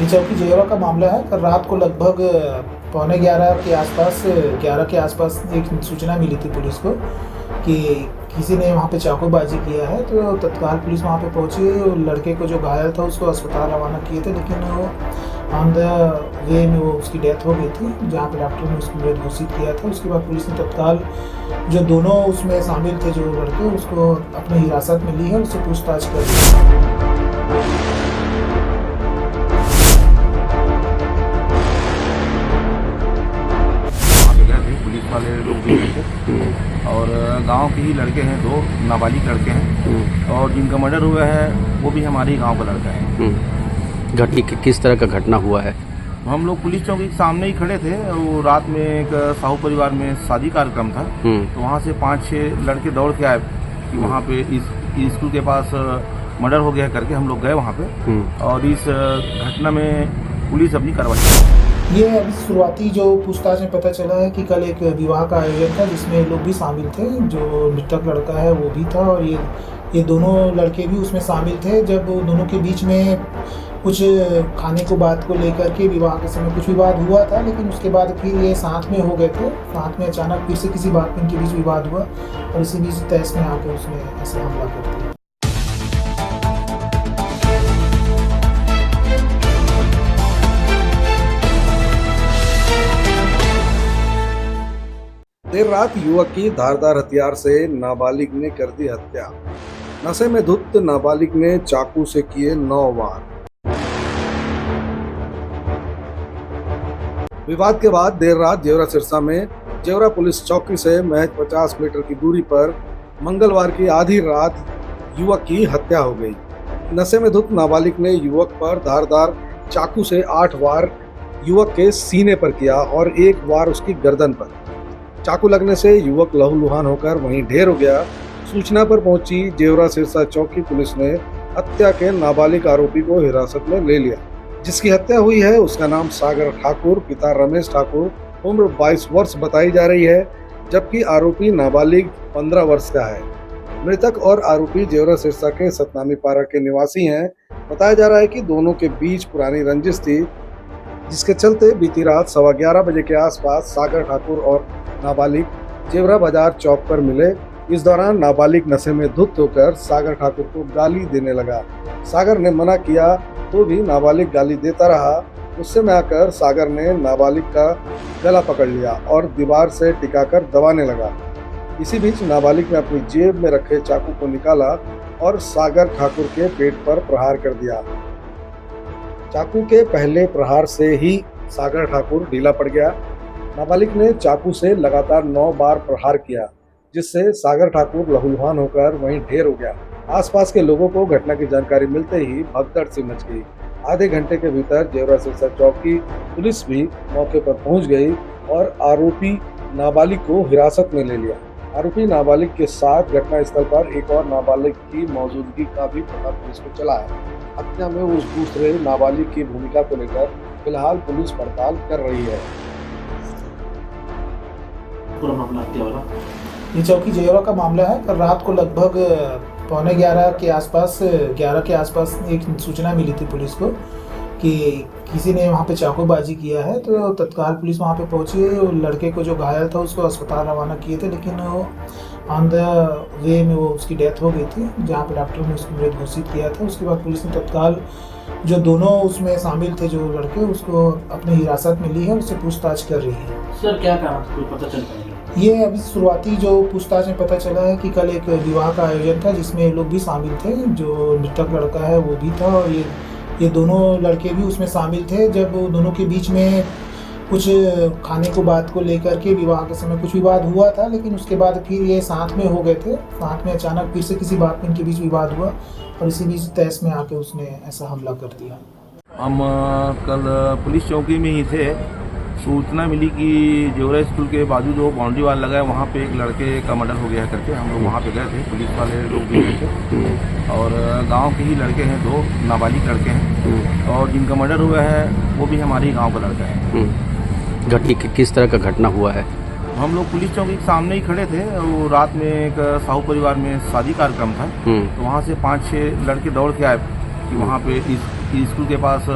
ये चौकी जेवरा का मामला है। कल रात को लगभग 11 के आसपास एक सूचना मिली थी पुलिस को कि किसी ने वहाँ पे चाकूबाजी किया है। तो तत्काल पुलिस वहाँ पे पहुँची। लड़के को जो घायल था उसको अस्पताल रवाना किए थे, लेकिन वो ऑन द वे में वो उसकी डेथ हो गई थी, जहाँ पे डॉक्टर ने उसको मृत घोषित किया था। उसके बाद पुलिस ने तत्काल जो दोनों उसमें शामिल थे जो लड़के, उसको अपनी हिरासत में ली है, उससे पूछताछ कर रही है। पुलिस वाले लोग भी थे और गांव के ही लड़के हैं, 2 नाबालिग लड़के हैं और जिनका मर्डर हुआ है वो भी हमारे ही गांव का लड़का है। घटना किस तरह का घटना हुआ है? हम लोग पुलिस चौकी के सामने ही खड़े थे। वो रात में एक साहू परिवार में शादी कार्यक्रम था, तो वहाँ से 5-6 लड़के दौड़ के आए कि वहाँ पे इस स्कूल के पास मर्डर हो गया करके। हम लोग गए वहाँ पे और इस घटना में पुलिस अपनी कार्रवाई। ये अभी शुरुआती जो पूछताछ में पता चला है कि कल एक विवाह का आयोजन था जिसमें लोग भी शामिल थे। जो मृतक लड़का है वो भी था और ये दोनों लड़के भी उसमें शामिल थे। जब दोनों के बीच में कुछ खाने को बात को लेकर के विवाह के समय कुछ विवाद हुआ था, लेकिन उसके बाद फिर ये साथ में हो गए थे। साथ में अचानक फिर से किसी बात में इनके बीच विवाद हुआ और इसी बीच तहस में आकर उसने ऐसा हमला कर दिया। देर रात युवक की धारदार हथियार से नाबालिग ने कर दी हत्या। नशे में धुत नाबालिग ने चाकू से किए 9 वार। विवाद के बाद देर रात जेवरा सिरसा में जेवरा पुलिस चौकी से महज 50 मीटर की दूरी पर मंगलवार की आधी रात युवक की हत्या हो गई। नशे में धुत नाबालिग ने युवक पर धारदार चाकू से 8 वार युवक के सीने पर किया और 1 वार उसकी गर्दन पर। चाकू लगने से युवक लहूलुहान होकर वहीं ढेर हो गया। सूचना पर पहुंची जेवरा सिरसा चौकी पुलिस ने हत्या के नाबालिग आरोपी को हिरासत में ले लिया। जिसकी हत्या हुई है उसका नाम सागर ठाकुर, पिता रमेश ठाकुर, उम्र 22 वर्ष बताई जा रही है, जबकि आरोपी नाबालिग 15 वर्ष का है। मृतक और आरोपी जेवरा सिरसा के सतनामी पारा के निवासी हैं। बताया जा रहा है कि दोनों के बीच पुरानी रंजिश थी, जिसके चलते बीती रात 11:15 बजे के आसपास सागर ठाकुर और नाबालिग जेवरा बाजार चौक पर मिले। इस दौरान नाबालिग नशे में धुत होकर सागर ठाकुर को गाली देने लगा। सागर ने मना किया तो भी नाबालिग गाली देता रहा। गुस्से में आकर सागर ने नाबालिग का गला पकड़ लिया और दीवार से टिकाकर दबाने लगा। इसी बीच नाबालिग ने अपनी जेब में रखे चाकू को निकाला और सागर ठाकुर के पेट पर प्रहार कर दिया। चाकू के पहले प्रहार से ही सागर ठाकुर ढीला पड़ गया। नाबालिग ने चाकू से लगातार 9 बार प्रहार किया, जिससे सागर ठाकुर लहूलुहान होकर वहीं ढेर हो गया। आसपास के लोगों को घटना की जानकारी मिलते ही भगदड़ सी मच गई। आधे घंटे के भीतर जेवरा सिरसा चौकी पुलिस भी मौके पर पहुंच गई और आरोपी नाबालिग को हिरासत में ले लिया। आरोपी नाबालिग के साथ घटनास्थल पर एक और नाबालिग की मौजूदगी का भी पता पुलिस को चला है। हत्या में उस दूसरे नाबालिग की भूमिका को लेकर फिलहाल पुलिस पड़ताल कर रही है। पूरा मामला हत्या वाला ये चौकी जेवरा का मामला है। कल रात को लगभग 11:15 के आसपास एक सूचना मिली थी पुलिस को कि किसी ने वहाँ पे चाकूबाजी किया है। तो तत्काल पुलिस वहाँ पे पहुँची। लड़के को जो घायल था उसको अस्पताल रवाना किए थे, लेकिन वो ऑन द वे में वो उसकी डेथ हो गई थी, जहाँ पे डॉक्टर ने उसको मृत घोषित किया था। उसके बाद पुलिस ने तत्काल जो दोनों उसमें शामिल थे जो लड़के, उसको अपनी हिरासत में ली है, उससे पूछताछ कर रही है। सर क्या कारण था, कोई पता चल पाएगा? ये अभी शुरुआती जो पूछताछ में पता चला है कि कल एक विवाह का आयोजन था जिसमें लोग भी शामिल थे। जो मृतक लड़का है वो भी था और ये दोनों लड़के भी उसमें शामिल थे। जब दोनों के बीच में कुछ खाने को बात को लेकर के विवाह के समय कुछ विवाद हुआ था, लेकिन उसके बाद फिर ये साथ में हो गए थे। साथ में अचानक फिर से किसी बात में इनके बीच विवाद हुआ और इसी बीच तहस में आके उसने ऐसा हमला कर दिया। हम कल पुलिस चौकी में ही थे। सूचना मिली कि जेवरा स्कूल के बाजू जो बाउंड्री वाल लगा है वहाँ पे एक लड़के का मर्डर हो गया करके। हम लोग वहाँ पे गए थे, पुलिस वाले लोग भी थे और गांव के ही लड़के हैं, 2 नाबालिग लड़के हैं और जिनका मर्डर हुआ है वो भी हमारे ही गांव का लड़का है। घटना किस तरह का घटना हुआ है? हम लोग पुलिस चौकी के सामने ही खड़े थे। वो रात में एक साहू परिवार में शादी कार्यक्रम था, तो वहाँ से 5-6 लड़के दौड़ के आए कि वहाँ पे इस स्कूल के पास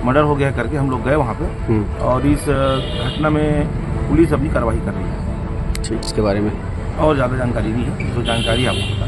मर्डर हो गया करके हम लोग गए वहाँ पे और इस घटना में पुलिस अपनी कार्रवाई कर रही है। ठीक, इसके बारे में और ज़्यादा जानकारी नहीं है, जो जानकारी आपको बता